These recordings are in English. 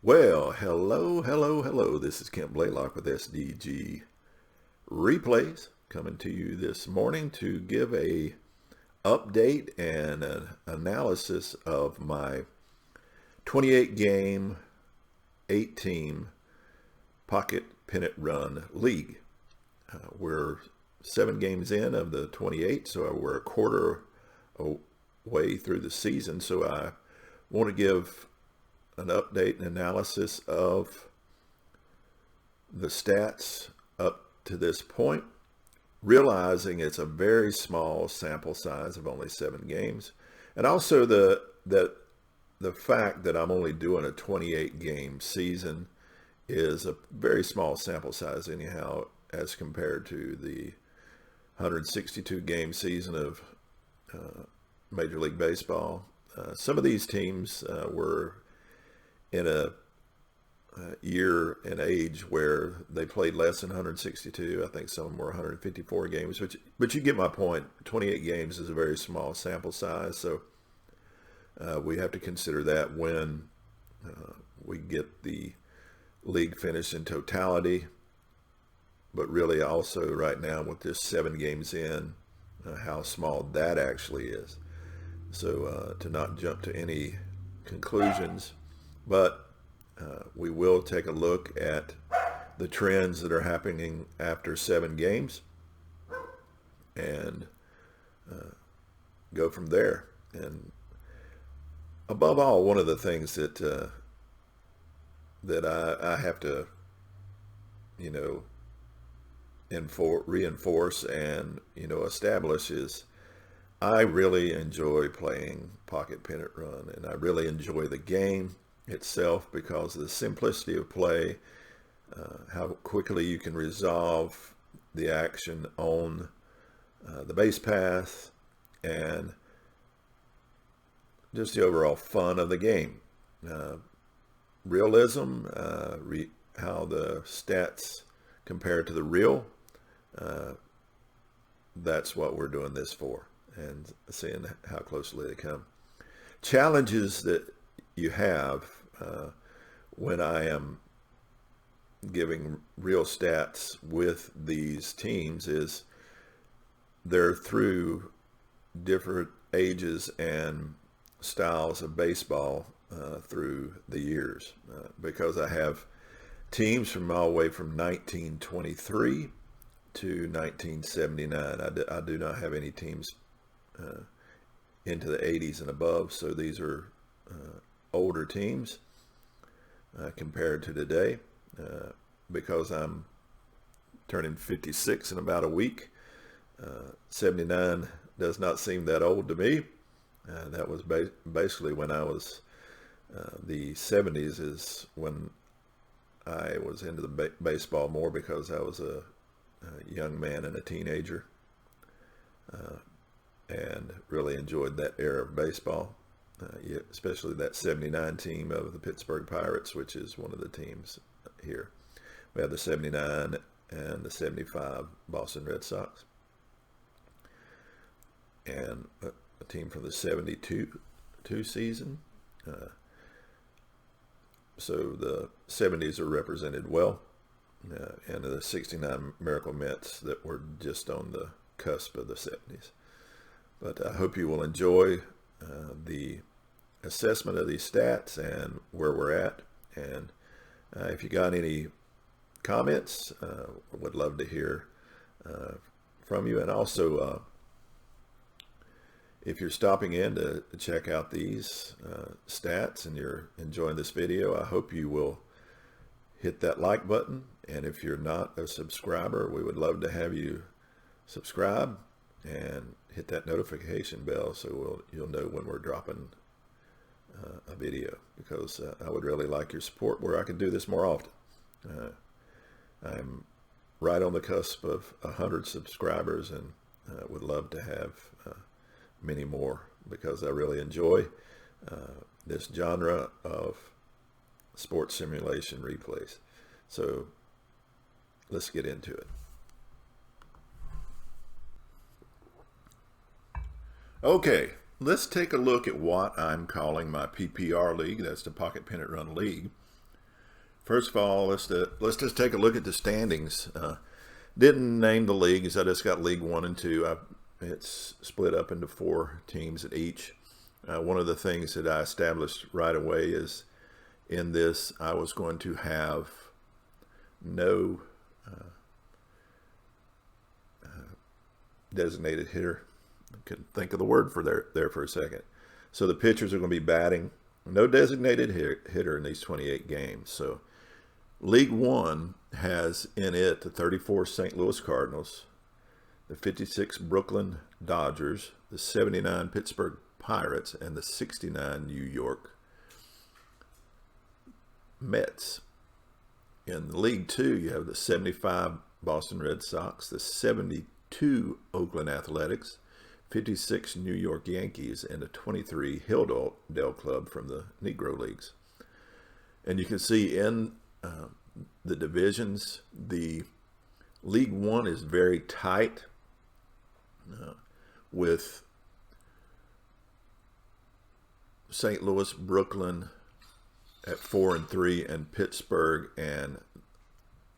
Well, hello. This is Kent Blaylock with SDG Replays coming to you this morning to give a update and an analysis of my 28 game, 8 team Pocket Pennant Run League. We're 7 games in of the 28, so we're a quarter way through the season. So I want to give an update and analysis of the stats up to this point, realizing it's a very small sample size of only 7 games, and also the fact that I'm only doing a 28 game season is a very small sample size anyhow as compared to the 162 game season of Major League Baseball. Some of these teams were in a year and age where they played less than 162. I think some of them were 154 games, but you get my point. 28 games is a very small sample size, so we have to consider that when we get the league finished in totality. But really also right now with this 7 games in, how small that actually is. So to not jump to any conclusions, but we will take a look at the trends that are happening after 7 games and go from there. And above all, one of the things that I have to, reinforce and establish is I really enjoy playing Pocket Pennant Run, and I really enjoy the game itself because of the simplicity of play, how quickly you can resolve the action on the base path, and just the overall fun of the game. Realism, how the stats compare to the real, that's what we're doing this for, and seeing how closely they come. Challenges that you have when I am giving real stats with these teams is they're through different ages and styles of baseball through the years, because I have teams from all the way from 1923 to 1979. I do not have any teams into the 80s and above, so these are older teams compared to today, because I'm turning 56 in about a week. 79 does not seem that old to me. That was basically when I was the 70s is when I was into the baseball more, because I was a young man and a teenager, and really enjoyed that era of baseball. Especially that 79 team of the Pittsburgh Pirates, which is one of the teams here. We have the 79 and the 75 Boston Red Sox, and a team from the 72 season. So the 70s are represented well, and the 69 Miracle Mets that were just on the cusp of the 70s. But I hope you will enjoy the assessment of these stats and where we're at. And if you got any comments, would love to hear from you. And also, if you're stopping in to check out these stats and you're enjoying this video, I hope you will hit that like button. And if you're not a subscriber, we would love to have you subscribe and hit that notification bell so you'll know when we're dropping a video, because I would really like your support where I can do this more often. I'm right on the cusp of 100 subscribers, and would love to have many more, because I really enjoy this genre of sports simulation replays. So let's get into it. Okay, let's take a look at what I'm calling my PPR league. That's the Pocket Pennant Run League. First of all, let's just take a look at the standings. Didn't name the leagues. I just got League 1 and 2. It's split up into 4 teams at each. One of the things that I established right away is in this I was going to have no designated hitter. I couldn't think of the word for there for a second. So the pitchers are going to be batting. No designated hitter in these 28 games. So League 1 has in it the 34 St. Louis Cardinals, the 56 Brooklyn Dodgers, the 79 Pittsburgh Pirates, and the 69 New York Mets. In League 2, you have the 75 Boston Red Sox, the 72 Oakland Athletics, 56 New York Yankees, and a 23 Hilldale Club from the Negro Leagues. And you can see in the divisions, the League 1 is very tight with St. Louis, Brooklyn at 4 and 3, and Pittsburgh and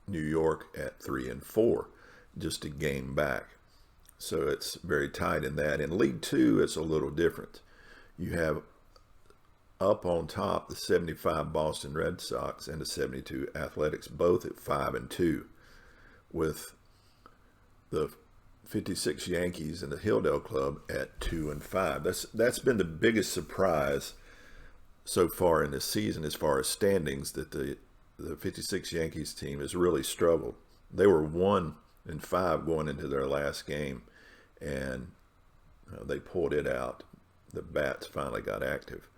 New York at 3 and 4, just a game back. So it's very tight in that. In League 2, it's a little different. You have up on top the 75 Boston Red Sox and the 72 Athletics, both at 5 and 2, with the 56 Yankees and the Hilldale Club at 2 and 5. That's been the biggest surprise so far in this season as far as standings, that the 56 Yankees team has really struggled. They were 1 and 5 going into their last game, and they pulled it out. The bats finally got active,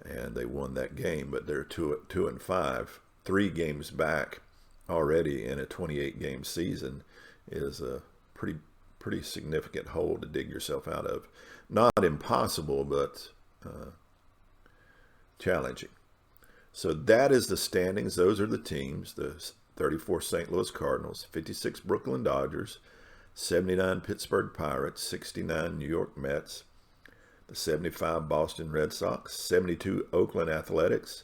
and they won that game. But they're 2 and 5, 3 games back already in a 28-game season is a pretty significant hole to dig yourself out of. Not impossible, but challenging. So that is the standings. Those are the teams: the 34 St. Louis Cardinals, 56 Brooklyn Dodgers, 79 Pittsburgh Pirates, 69 New York Mets, the 75 Boston Red Sox, 72 Oakland Athletics,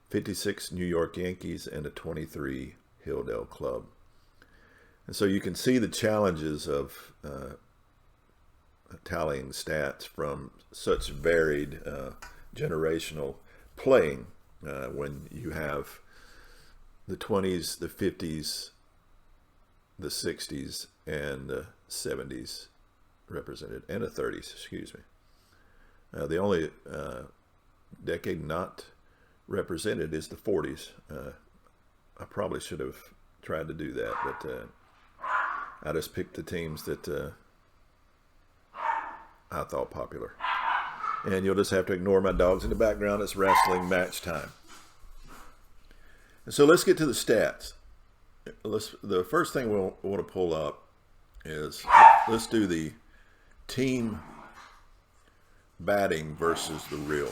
56 New York Yankees, and a 23 Hilldale Club. And so you can see the challenges of tallying stats from such varied generational playing when you have the 20s, the 50s, the 60s, and the 70s represented, and the 30s, excuse me. The only decade not represented is the 40s. I probably should have tried to do that, but I just picked the teams that I thought popular. And you'll just have to ignore my dogs in the background. It's wrestling match time. And so let's get to the stats. The first thing we'll want to pull up is, let's do the team batting versus the real,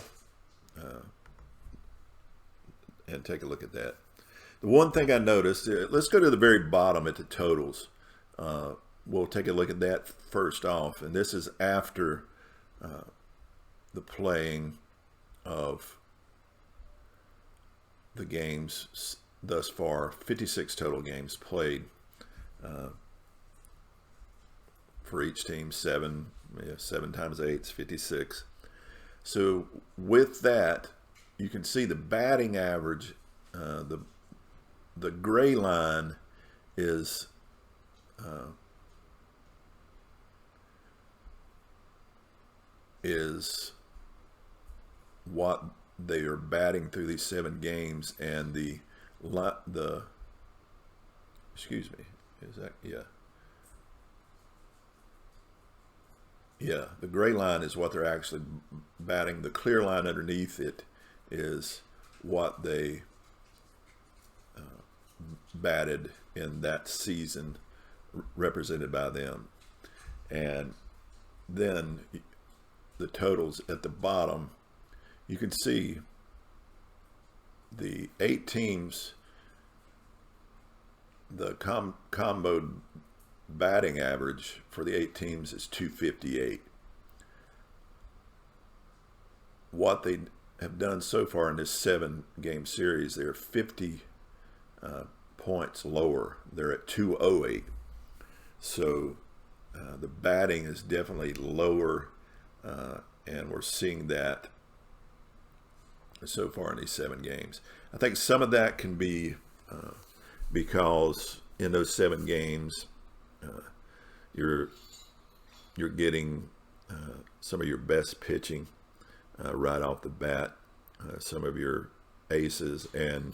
and take a look at that. The one thing I noticed, let's go to the very bottom at the totals. We'll take a look at that first off, and this is after the playing of the games thus far. 56 total games played for each team. 7 times 8 is 56. So with that, you can see the batting average. The gray line is what they are batting through these 7 games, and the excuse me, is that, yeah, the gray line is what they're actually batting. The clear line underneath it is what they batted in that season, represented by them. And then the totals at the bottom, you can see the 8 teams, the combo batting average for the 8 teams is 258. What they have done so far in this 7-game series, they're 50 points lower. They're at 208. So the batting is definitely lower, and we're seeing that so far in these 7 games. I think some of that can be because in those 7 games, you're getting some of your best pitching right off the bat, some of your aces, and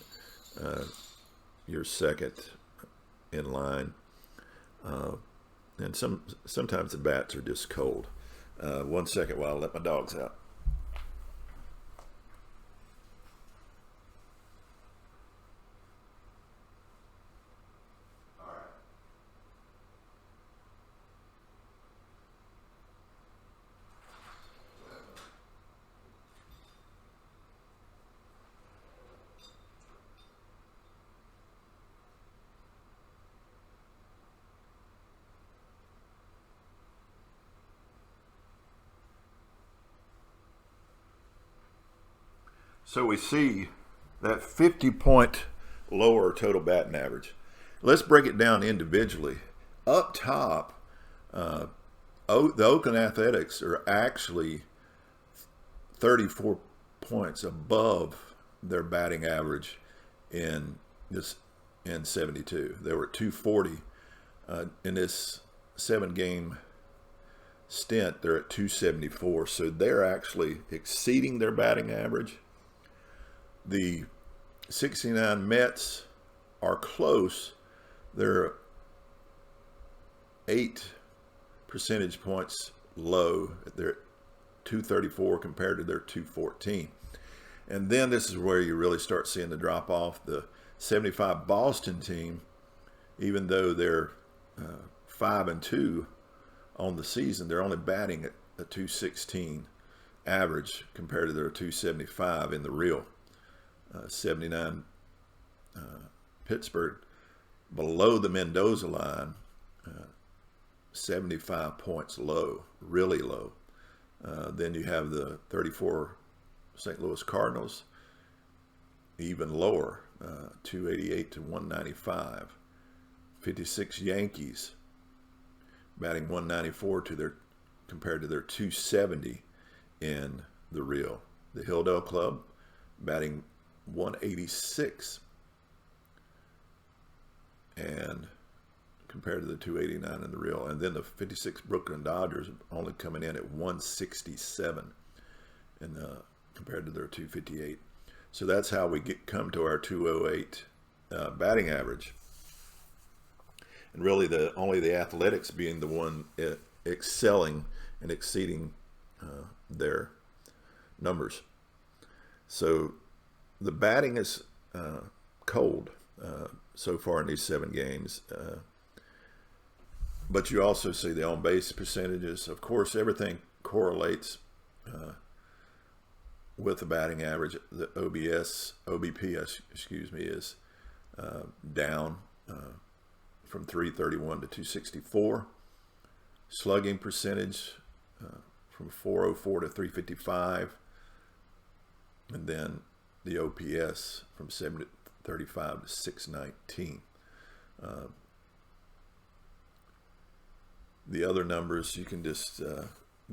your second in line. And sometimes the bats are just cold. 1 second while I let my dogs out. So we see that 50-point lower total batting average. Let's break it down individually. Up top, the Oakland Athletics are actually 34 points above their batting average in 72. They were at 240 in this 7-game stint. They're at 274, so they're actually exceeding their batting average. The 69 Mets are close. They're 8 percentage points low. They're at 234 compared to their 214. And then this is where you really start seeing the drop off. The 75 Boston team, even though they're 5-2 on the season, they're only batting at a 216 average compared to their 275 in the real. 79 Pittsburgh below the Mendoza line, 75 points low, really low. Then you have the 34 St. Louis Cardinals, even lower, 288 to 195. 56 Yankees batting 194 compared to their 270 in the real. The Hilldale Club batting 186 and compared to the 289 in the real. And then the 56 Brooklyn Dodgers only coming in at 167 compared to their 258. So that's how we come to our 208 batting average. And really only the Athletics being the one excelling and exceeding their numbers. So the batting is cold so far in these 7 games. But you also see the on-base percentages. Of course, everything correlates with the batting average. The OBP, is down from 331 to 264. Slugging percentage from 404 to 355. And then the OPS from 735 to 619. The other numbers you can just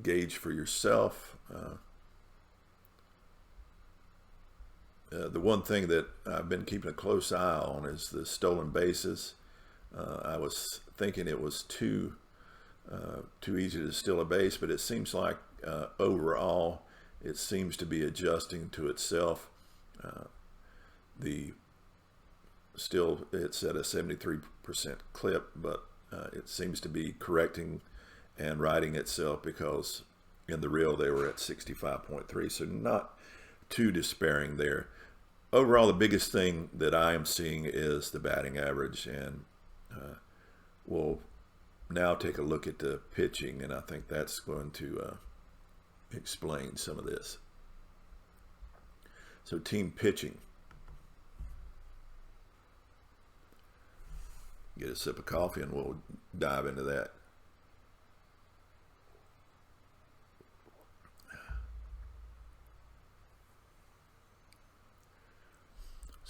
gauge for yourself. The one thing that I've been keeping a close eye on is the stolen bases. I was thinking it was too easy to steal a base, but it seems like overall it seems to be adjusting to itself. It's at a 73% clip, but it seems to be correcting and righting itself, because in the real they were at 65.3, so not too despairing there. Overall, the biggest thing that I am seeing is the batting average, and we'll now take a look at the pitching, and I think that's going to explain some of this. So team pitching. Get a sip of coffee and we'll dive into that.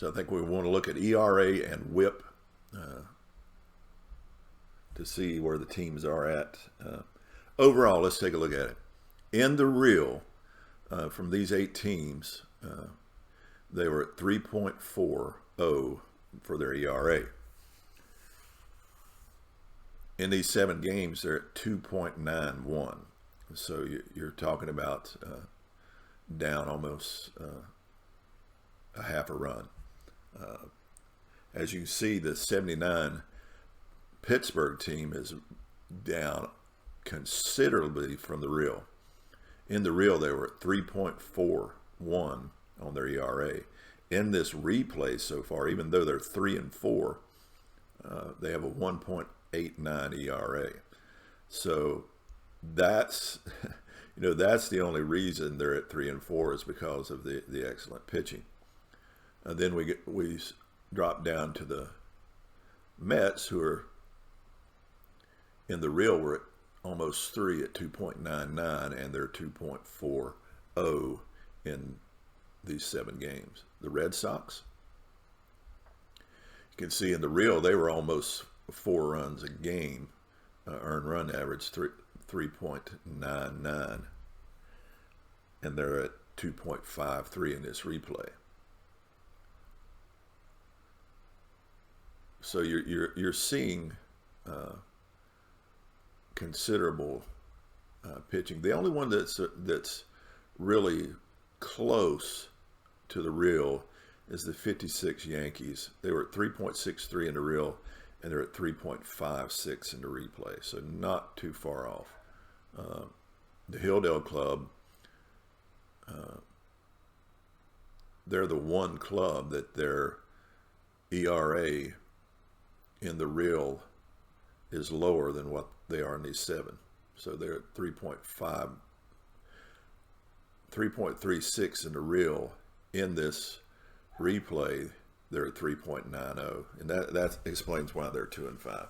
So I think we want to look at ERA and WHIP to see where the teams are at. Overall, let's take a look at it. In the real, from these 8 teams, they were at 3.40 for their ERA. In these 7 games, they're at 2.91. So you're talking about down almost a half a run. As you can see, the 79 Pittsburgh team is down considerably from the real. In the real, they were at 3.41 on their ERA. In this replay so far, even though they're 3-4, they have a 1.89 ERA. So that's that's the only reason they're at 3-4 is because of the excellent pitching. And then we drop down to the Mets, who are in the real were at almost 3 at 2.99, and they're 2.40 in these 7 games. The Red Sox, you can see in the real they were almost 4 runs a game, earned run average 3.99, and they're at 2.53 in this replay. So you're seeing considerable pitching. The only one that's really close to the real is the 56 Yankees. They were at 3.63 in the real, and they're at 3.56 in the replay. So not too far off. The Hilldale Club, they're the one club that their ERA in the real is lower than what they are in these 7. So they're at 3.36 in the real. In this replay, they're at 3.90, and that explains why they're 2-5.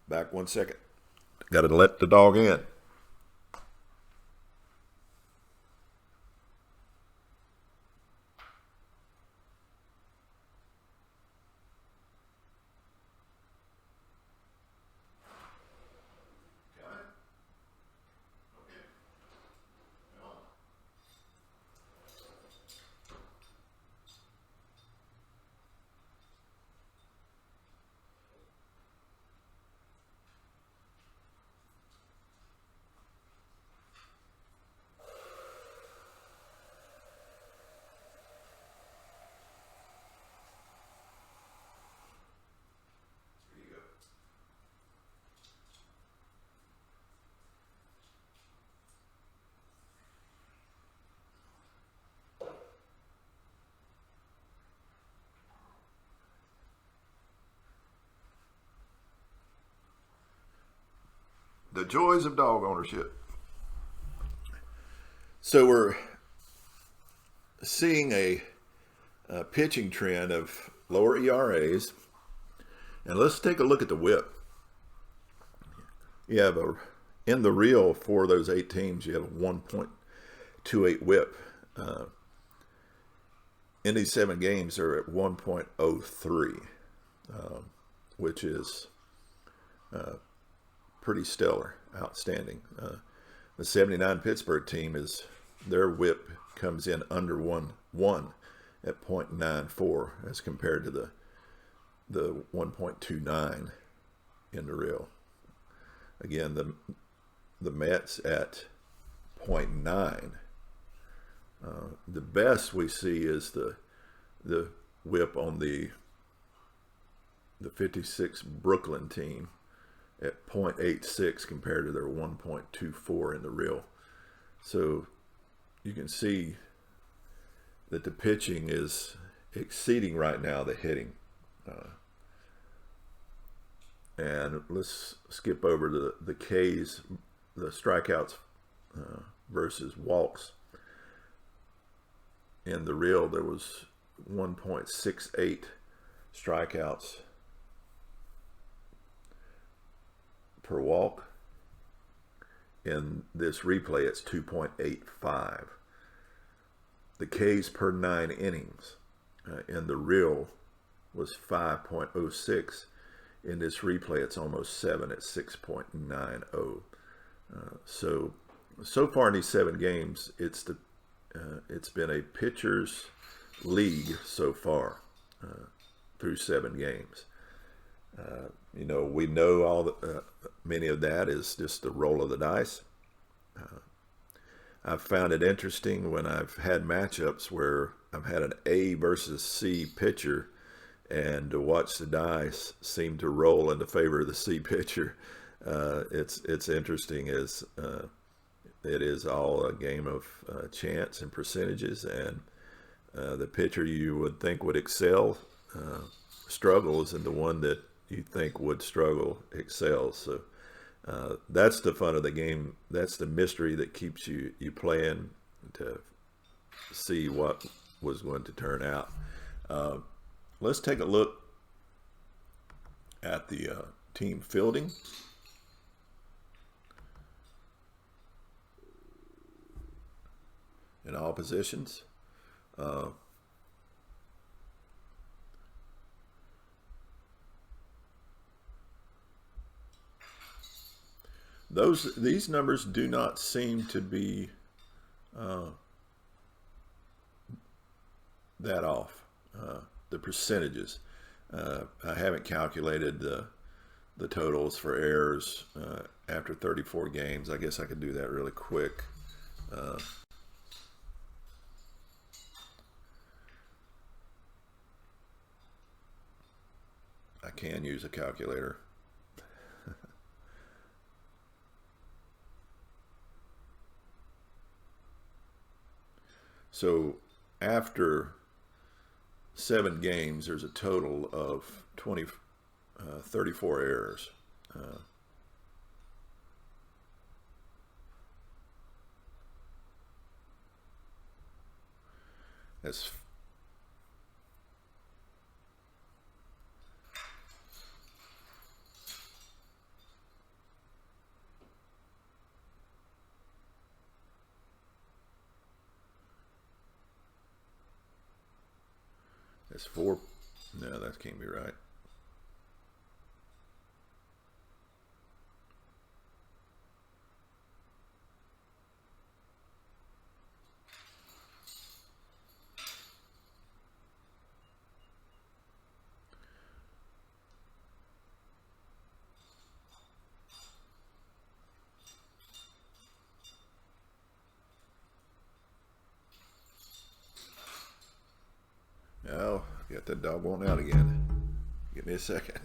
Back 1 second. Got to let the dog in. The joys of dog ownership. So we're seeing a pitching trend of lower ERAs. And let's take a look at the WHIP. You have in the real for those 8 teams, you have a 1.28 WHIP. In these 7 games, they're at 1.03, which is pretty stellar, outstanding. The 79 Pittsburgh team their WHIP comes in under 1 at 0.94 as compared to the 1.29 in the real. Again, the Mets at 0.9. The best we see is the WHIP on the 56 Brooklyn team at 0.86 compared to their 1.24 in the real. So you can see that the pitching is exceeding right now the hitting. And let's skip over to the K's, the strikeouts versus walks. In the real, there was 1.68 strikeouts per walk. In this replay, it's 2.85. The K's per 9 innings in the real was 5.06. In this replay, it's almost 7 at 6.90. So far in these 7 games, it's been a pitcher's league so far through 7 games. We know many of that is just the roll of the dice. I've found it interesting when I've had matchups where I've had an A versus C pitcher, and to watch the dice seem to roll in the favor of the C pitcher. It's interesting, as it is all a game of chance and percentages, and the pitcher you would think would excel struggles, and the one that you think would struggle excels. So that's the fun of the game. That's the mystery that keeps you playing to see what was going to turn out. Let's take a look at the team fielding. In all positions. These numbers do not seem to be that off. The percentages. I haven't calculated the totals for errors after 34 games. I guess I could do that really quick. I can use a calculator. So after 7 games, there's a total of 34 errors. That's That's 4. No, that can't be right. Oh, got that dog going out again. Give me a second.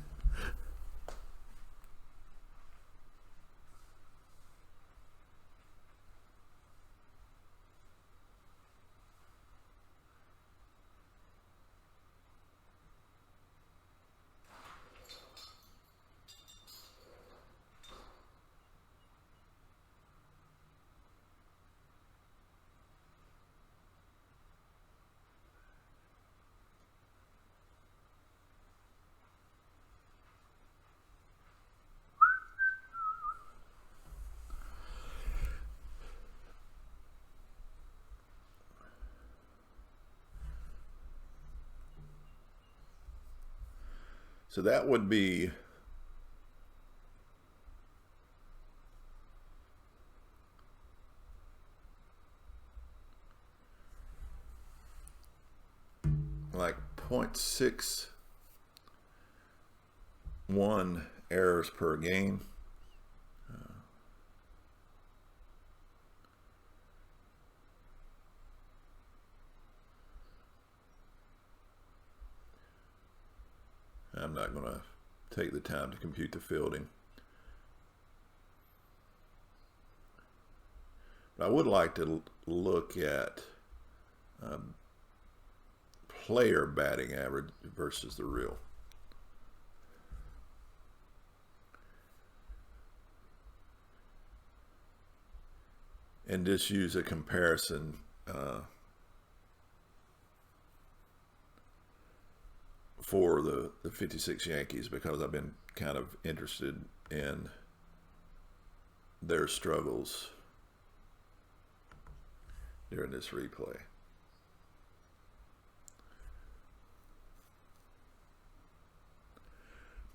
So that would be like 0.61 errors per game. I'm not going to take the time to compute the fielding. But I would like to look at player batting average versus the real. And just use a comparison for the 56 Yankees, because I've been kind of interested in their struggles during this replay.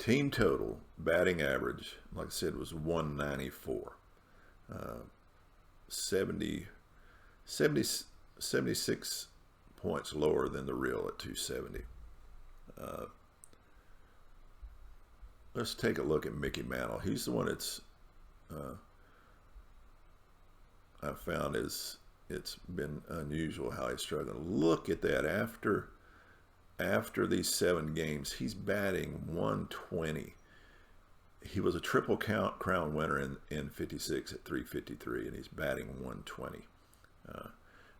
team total batting average, like I said, was 194. 76 points lower than the real at 270. Let's take a look at Mickey Mantle. He's the one that's I've found it's been unusual how he's struggling. Look at that. After these 7 games, he's batting 120. He was a triple crown winner in 56 at 353, and he's batting 120.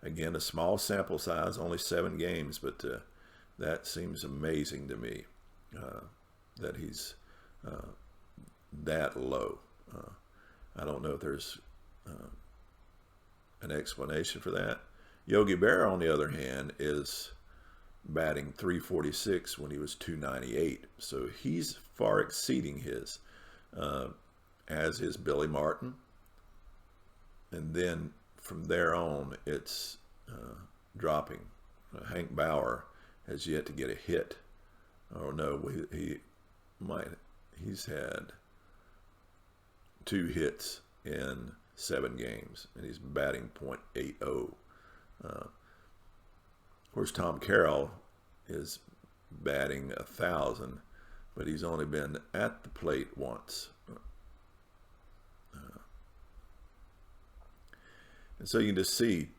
Again, a small sample size, only 7 games, but that seems amazing to me that he's that low. I don't know if there's an explanation for that. Yogi Berra, on the other hand, is batting 346 when he was 298. So he's far exceeding his, as is Billy Martin. And then from there on, it's dropping. Hank Bauer has yet to get a hit. Oh no, he's had 2 hits in 7 games, and he's batting .80. Of course, Tom Carroll is batting 1,000, but he's only been at the plate once. And so you can just see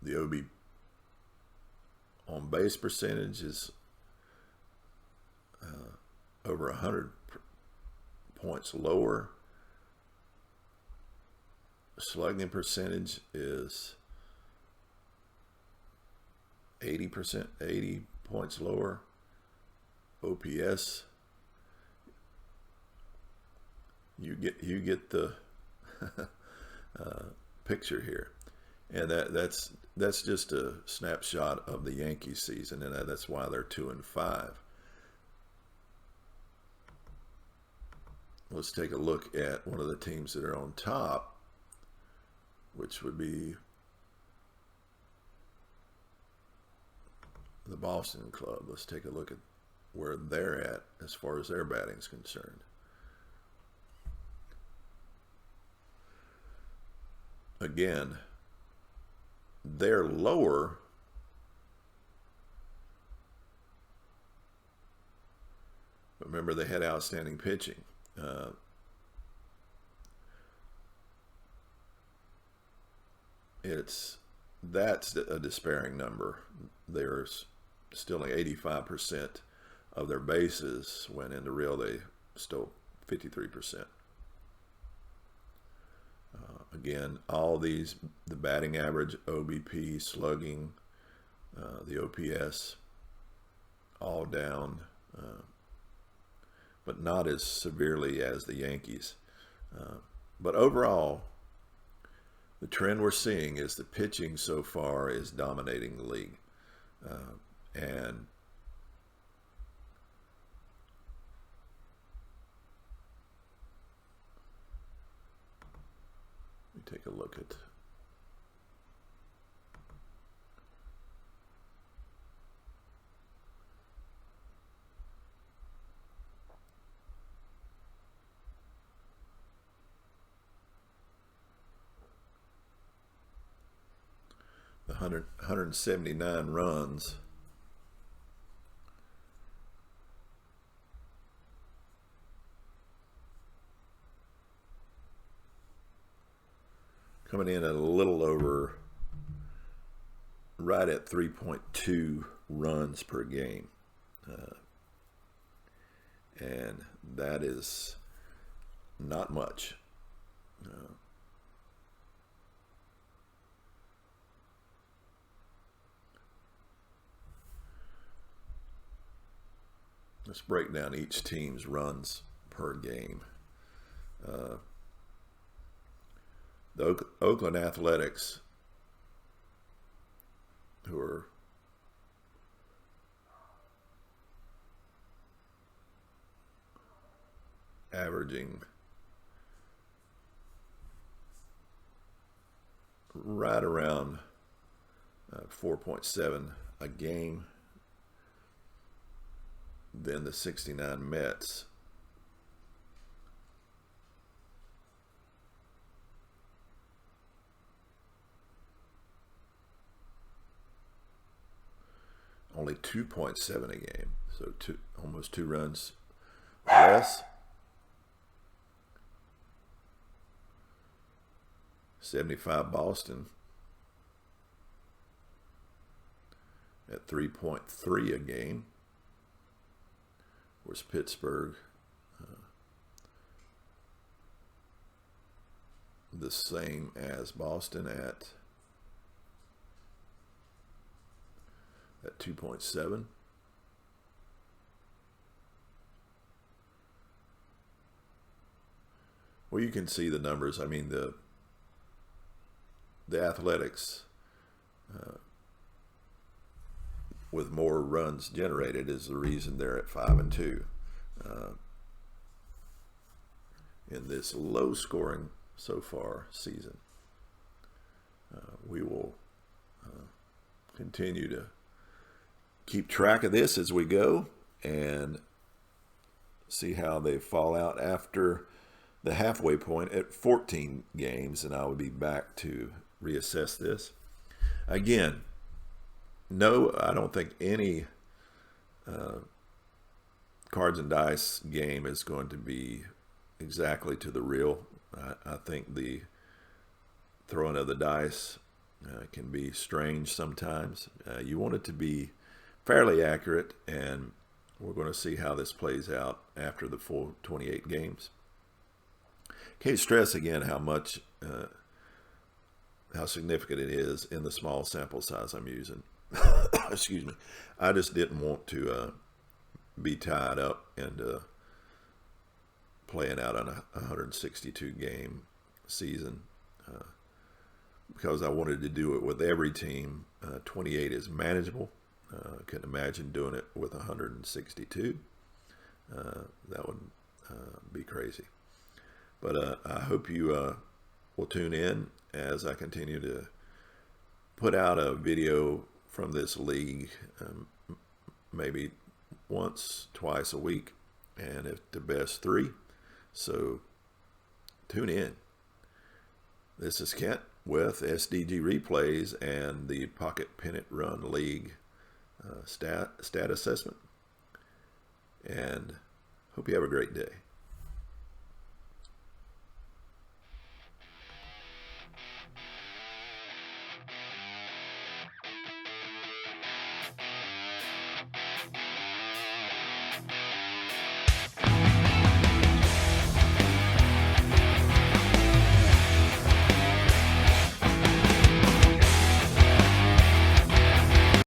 the OB on base percentage is over 100 points lower. Slugging percentage is 80%, 80 points lower. OPS, you get the picture here, and that's just a snapshot of the Yankees season, and that's why they're 2-5. Let's take a look at one of the teams that are on top, which would be the Boston Club. Let's take a look at where they're at as far as their batting is concerned. Again, they're lower, but remember they had outstanding pitching. That's a despairing number. There's still like 85% of their bases, when in the real they stole 53%. Again, all these, the batting average, OBP, slugging, the OPS, all down, but not as severely as the Yankees. But overall, the trend we're seeing is the pitching so far is dominating the league. And let me take a look at the 179 runs. Coming in at a little over, right at 3.2 runs per game. And that is not much. Let's break down each team's runs per game. The Oakland Athletics, who are averaging right around 4.7 a game. Then the 69 Mets only 2.7 a game, so almost 2 runs less. 75 Boston at 3.3 a game. Of course, Pittsburgh the same as Boston at 2.7. Well, you can see the numbers. I mean, the Athletics with more runs generated is the reason they're at 5-2 in this low scoring so far season. We will continue to keep track of this as we go and see how they fall out after the halfway point at 14 games, and I will be back to reassess this. Again, no, I don't think any cards and dice game is going to be exactly to the real. I think the throwing of the dice can be strange sometimes. You want it to be fairly accurate, and we're going to see how this plays out after the full 28 games. Can't stress again how significant it is in the small sample size I'm using. Excuse me. I just didn't want to be tied up and playing out on a 162 game season because I wanted to do it with every team. 28 is manageable. I couldn't imagine doing it with 162. That would be crazy. But I hope you will tune in as I continue to put out a video from this league, maybe once, twice a week, and if the best 3. So tune in. This is Kent with SDG Replays and the Pocket Pennant Run League stat assessment, and hope you have a great day.